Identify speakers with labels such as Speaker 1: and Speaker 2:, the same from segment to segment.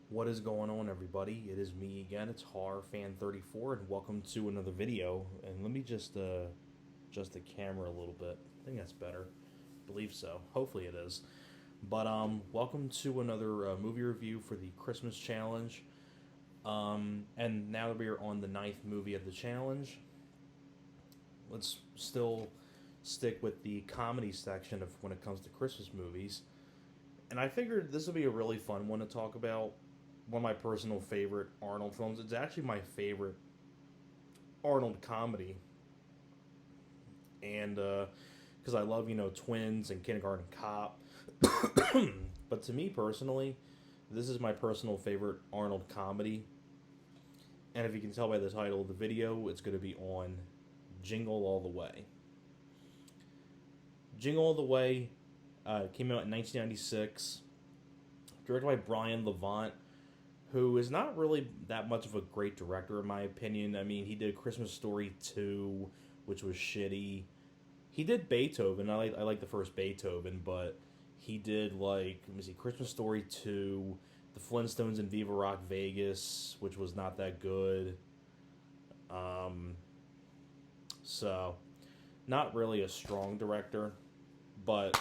Speaker 1: What is going on, everybody? It is me again. It's HorrorFan34, and welcome to another video. And let me just adjust the camera a little bit. I think that's better. I believe so. Hopefully it is. But welcome to another movie review for the Christmas challenge. And now that we are on the ninth movie of the challenge, let's still stick with the comedy section of when it comes to Christmas movies. And I figured this would be a really fun one to talk about. One of my personal favorite Arnold films. It's actually my favorite Arnold comedy, and because I love Twins and Kindergarten Cop. But to me personally, this is my personal favorite Arnold comedy. And if you can tell by the title of the video, it's going to be on Jingle All the Way. Jingle All the Way came out in 1996, directed by Brian Levant, who is not really that much of a great director in my opinion. I mean, he did Christmas Story 2, which was shitty. He did Beethoven. I like the first Beethoven, but he did let me see, Christmas Story 2, The Flintstones and Viva Rock Vegas, which was not that good. So not really a strong director, but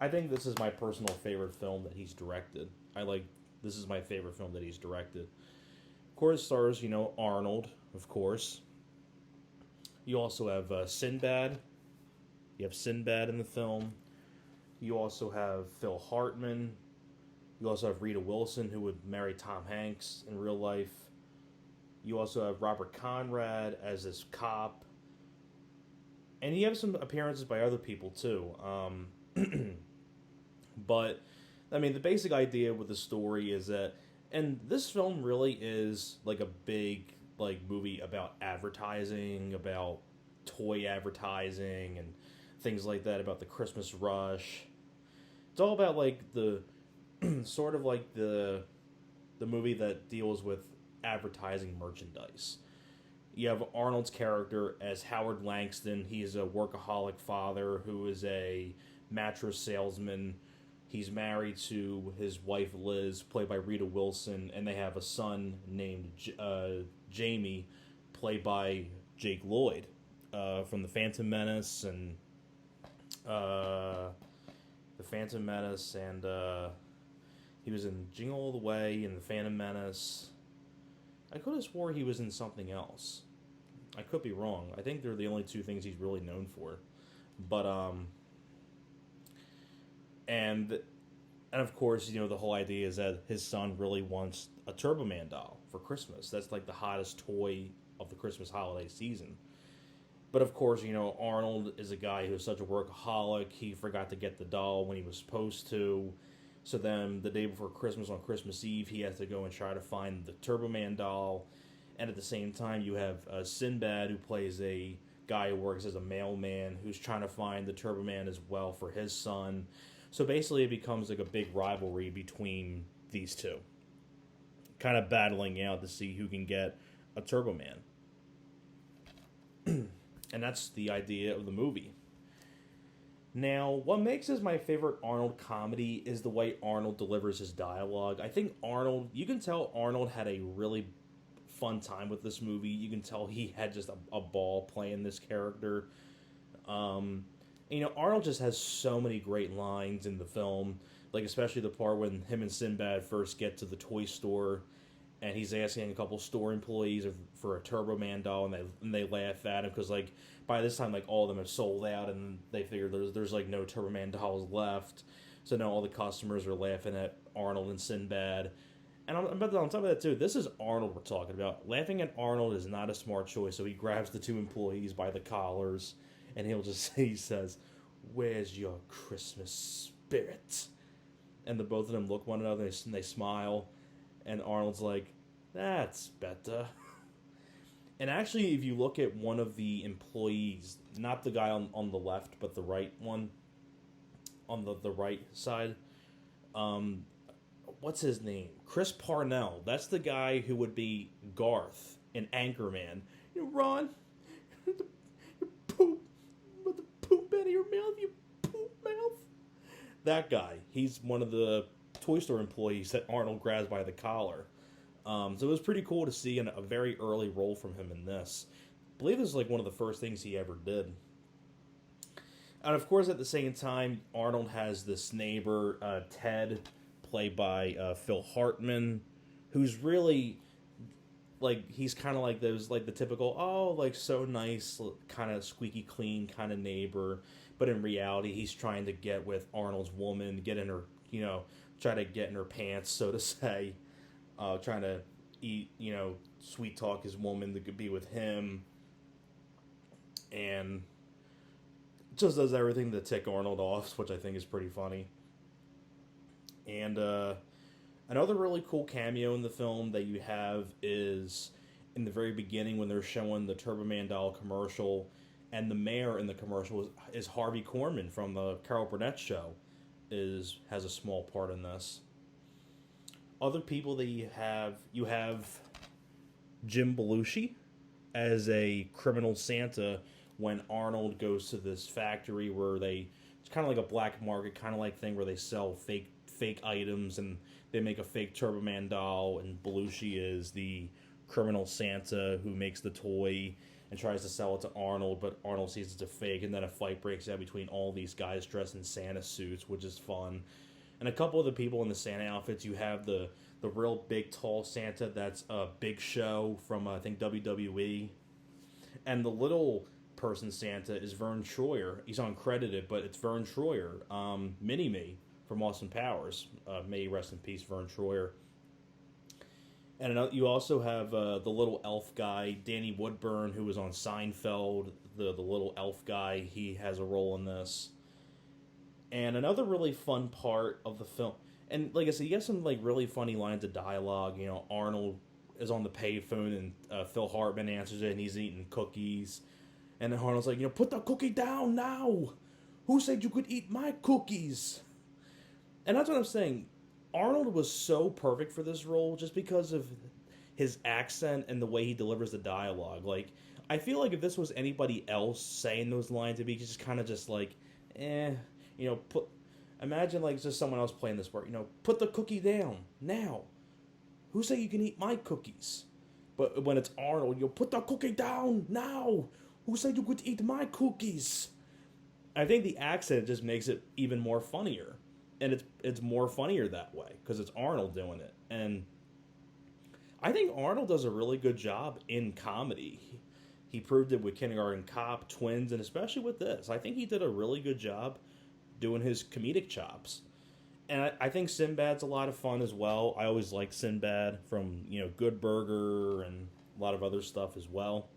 Speaker 1: I think this is my personal favorite film that he's directed. This is my favorite film that he's directed. Of course, stars, Arnold, of course. You also have Sinbad. You have Sinbad in the film. You also have Phil Hartman. You also have Rita Wilson, who would marry Tom Hanks in real life. You also have Robert Conrad as this cop. And you have some appearances by other people, too. But I mean, the basic idea with the story is that, and this film really is like a big movie about advertising, about toy advertising, and things like that, about the Christmas rush. It's all about the sort of the movie that deals with advertising merchandise. You have Arnold's character as Howard Langston. He is a workaholic father who is a mattress salesman. He's married to his wife Liz, played by Rita Wilson, and they have a son named Jamie, played by Jake Lloyd from The Phantom Menace and he was in Jingle All the Way and The Phantom Menace. I could have swore he was in something else. I could be wrong. I think they're the only two things he's really known for. But and of course, the whole idea is that his son really wants a Turbo Man doll for Christmas. That's like the hottest toy of the Christmas holiday season. But of course, Arnold is a guy who's such a workaholic. He forgot to get the doll when he was supposed to. So then the day before Christmas, on Christmas Eve, he has to go and try to find the Turbo Man doll. And at the same time, you have Sinbad, who plays a guy who works as a mailman, who's trying to find the Turbo Man as well for his son. So basically, it becomes like a big rivalry between these two, kind of battling out to see who can get a Turbo Man. And that's the idea of the movie. Now, what makes this my favorite Arnold comedy is the way Arnold delivers his dialogue. I think you can tell Arnold had a really fun time with this movie. You can tell he had just a ball playing this character. Arnold just has so many great lines in the film, especially the part when him and Sinbad first get to the toy store, and he's asking a couple store employees for a Turbo Man doll, and they laugh at him because by this time all of them have sold out, and they figure there's no Turbo Man dolls left, so now all the customers are laughing at Arnold and Sinbad. And on top of that too, this is Arnold we're talking about. Laughing at Arnold is not a smart choice, so he grabs the two employees by the collars, and he says, "Where's your Christmas spirit?" And the both of them look one another and they smile, and Arnold's like, "That's better." And actually, if you look at one of the employees, not the guy on the left, but the right one, on the right side, what's his name? Chris Parnell. That's the guy who would be Garth in Anchorman. Ron, the poop, with the poop out of your mouth, you poop mouth. That guy. He's one of the toy store employees that Arnold grabs by the collar. So it was pretty cool to see a very early role from him in this. I believe this is like one of the first things he ever did. And of course, at the same time, Arnold has this neighbor, Ted, played by Phil Hartman, who's really like, he's kind of like those, like the typical, oh, like so nice, kind of squeaky clean kind of neighbor. But in reality, he's trying to get with Arnold's woman, get in her, try to get in her pants, so to say. Trying to sweet talk his woman to be with him. And just does everything to tick Arnold off, which I think is pretty funny. And another really cool cameo in the film that you have is in the very beginning when they're showing the Turbo Man doll commercial, and the mayor in the commercial is Harvey Korman from the Carol Burnett show, has a small part in this. Other people that you have Jim Belushi as a criminal Santa when Arnold goes to this factory where it's kind of like a black market kind of like thing where they sell fake items, and they make a fake Turbo Man doll, and Belushi is the criminal Santa who makes the toy and tries to sell it to Arnold, but Arnold sees it's a fake, and then a fight breaks out between all these guys dressed in Santa suits, which is fun. And a couple of the people in the Santa outfits, you have the real big, tall Santa that's a Big Show from, I think, WWE. And the little person Santa is Vern Troyer. He's uncredited, but it's Vern Troyer, Mini-Me from Austin Powers. May he rest in peace, Vern Troyer. And you also have the little elf guy, Danny Woodburn, who was on Seinfeld. The little elf guy, he has a role in this. And another really fun part of the film, and like I said, you get some like really funny lines of dialogue. Arnold is on the payphone, and Phil Hartman answers it, and he's eating cookies. And then Arnold's like, put the cookie down now. Who said you could eat my cookies? And that's what I'm saying. Arnold was so perfect for this role just because of his accent and the way he delivers the dialogue. Like, I feel like if this was anybody else saying those lines, it'd be just kind of just like, imagine like just someone else playing this part, put the cookie down now. Who said you can eat my cookies? But when it's Arnold, put the cookie down now. Who said you could eat my cookies? I think the accent just makes it even more funnier. And it's more funnier that way because it's Arnold doing it. And I think Arnold does a really good job in comedy. He proved it with Kindergarten Cop, Twins, and especially with this. I think he did a really good job doing his comedic chops. And I think Sinbad's a lot of fun as well. I always liked Sinbad from, Good Burger and a lot of other stuff as well.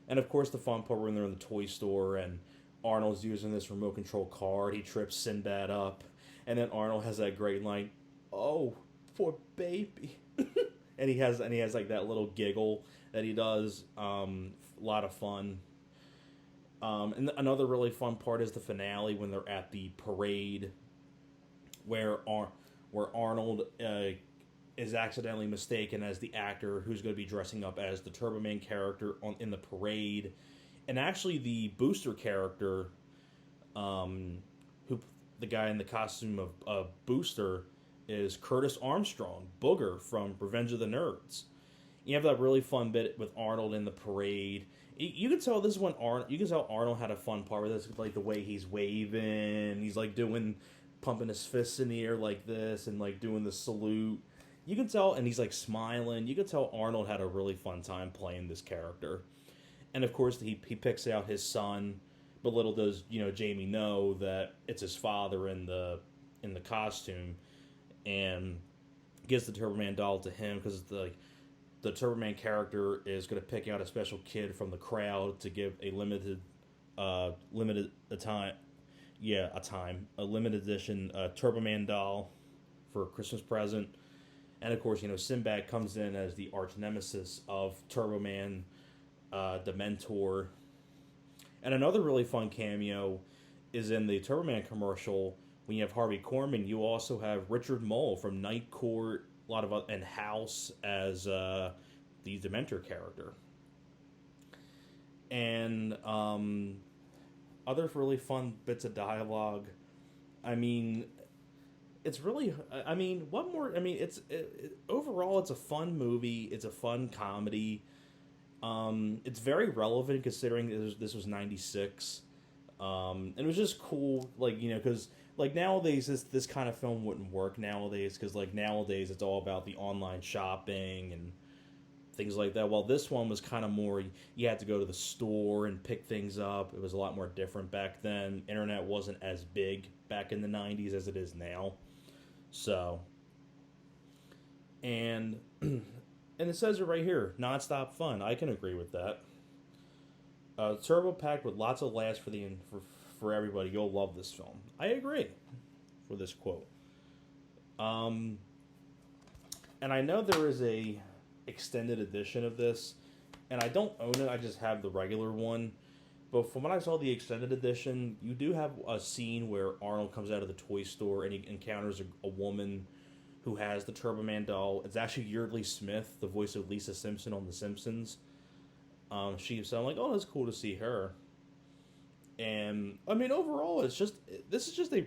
Speaker 1: And of course the fun part when they're in the toy store and Arnold's using this remote control car. He trips Sinbad up. And then Arnold has that great line, "Oh, poor baby." and he has like that little giggle that he does. A lot of fun. And another really fun part is the finale when they're at the parade, where Arnold is accidentally mistaken as the actor who's going to be dressing up as the Turbo Man character in the parade, and actually the Booster character, who the guy in the costume of Booster is Curtis Armstrong, Booger from Revenge of the Nerds. You have that really fun bit with Arnold in the parade. You can tell this is when Arnold had a fun part with this, like the way he's waving, he's like pumping his fists in the air like this, and like doing the salute. You can tell, and he's like smiling. You can tell Arnold had a really fun time playing this character. And of course, he picks out his son, but little does Jamie know that it's his father in the costume, and gives the Turbo Man doll to him because the Turbo Man character is going to pick out a special kid from the crowd to give a limited edition Turbo Man doll for a Christmas present. And of course, Sinbad comes in as the arch nemesis of Turbo Man, the mentor. And another really fun cameo is in the Turbo Man commercial. When you have Harvey Korman, you also have Richard Mole from Night Court, and House as the Dementor character. And other really fun bits of dialogue. I mean, it's really, I mean, what more? I mean, overall, it's a fun movie. It's a fun comedy. It's very relevant considering this was '96. And it was just cool, like, because like nowadays this kind of film wouldn't work nowadays, because like nowadays it's all about the online shopping and things like that. While this one was kind of more, you had to go to the store and pick things up. It was a lot more different back then. Internet wasn't as big back in the '90s as it is now. So, and and it says it right here, nonstop fun. I can agree with that. Turbo packed with lots of laughs for everybody. You'll love this film. I agree for this quote. And I know there is a extended edition of this, and I don't own it. I just have the regular one. But from when I saw the extended edition, you do have a scene where Arnold comes out of the toy store and he encounters a woman who has the Turbo Man doll. It's actually Yeardley Smith, the voice of Lisa Simpson on The Simpsons. So I'm like, oh, that's cool to see her. And I mean, overall, this is just a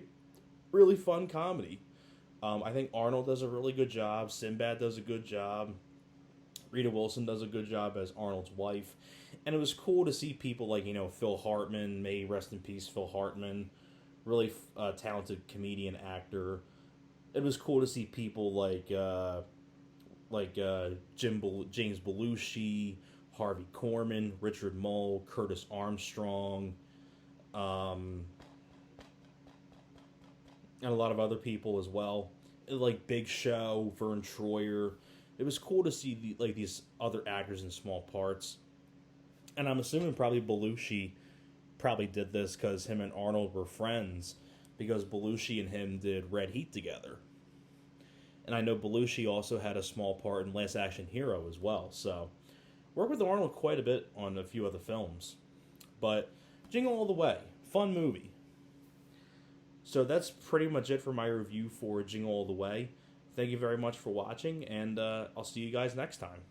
Speaker 1: really fun comedy. I think Arnold does a really good job. Sinbad does a good job. Rita Wilson does a good job as Arnold's wife. And it was cool to see people like, Phil Hartman, may rest in peace, Phil Hartman, really talented comedian actor. It was cool to see people like James Belushi, Harvey Korman, Richard Mole, Curtis Armstrong, and a lot of other people as well, like Big Show, Vern Troyer. It was cool to see these other actors in small parts. And I'm assuming probably Belushi probably did this because him and Arnold were friends, because Belushi and him did Red Heat together. And I know Belushi also had a small part in Last Action Hero as well. So, worked with Arnold quite a bit on a few other films. But Jingle All the Way, fun movie. So that's pretty much it for my review for Jingle All the Way. Thank you very much for watching, and I'll see you guys next time.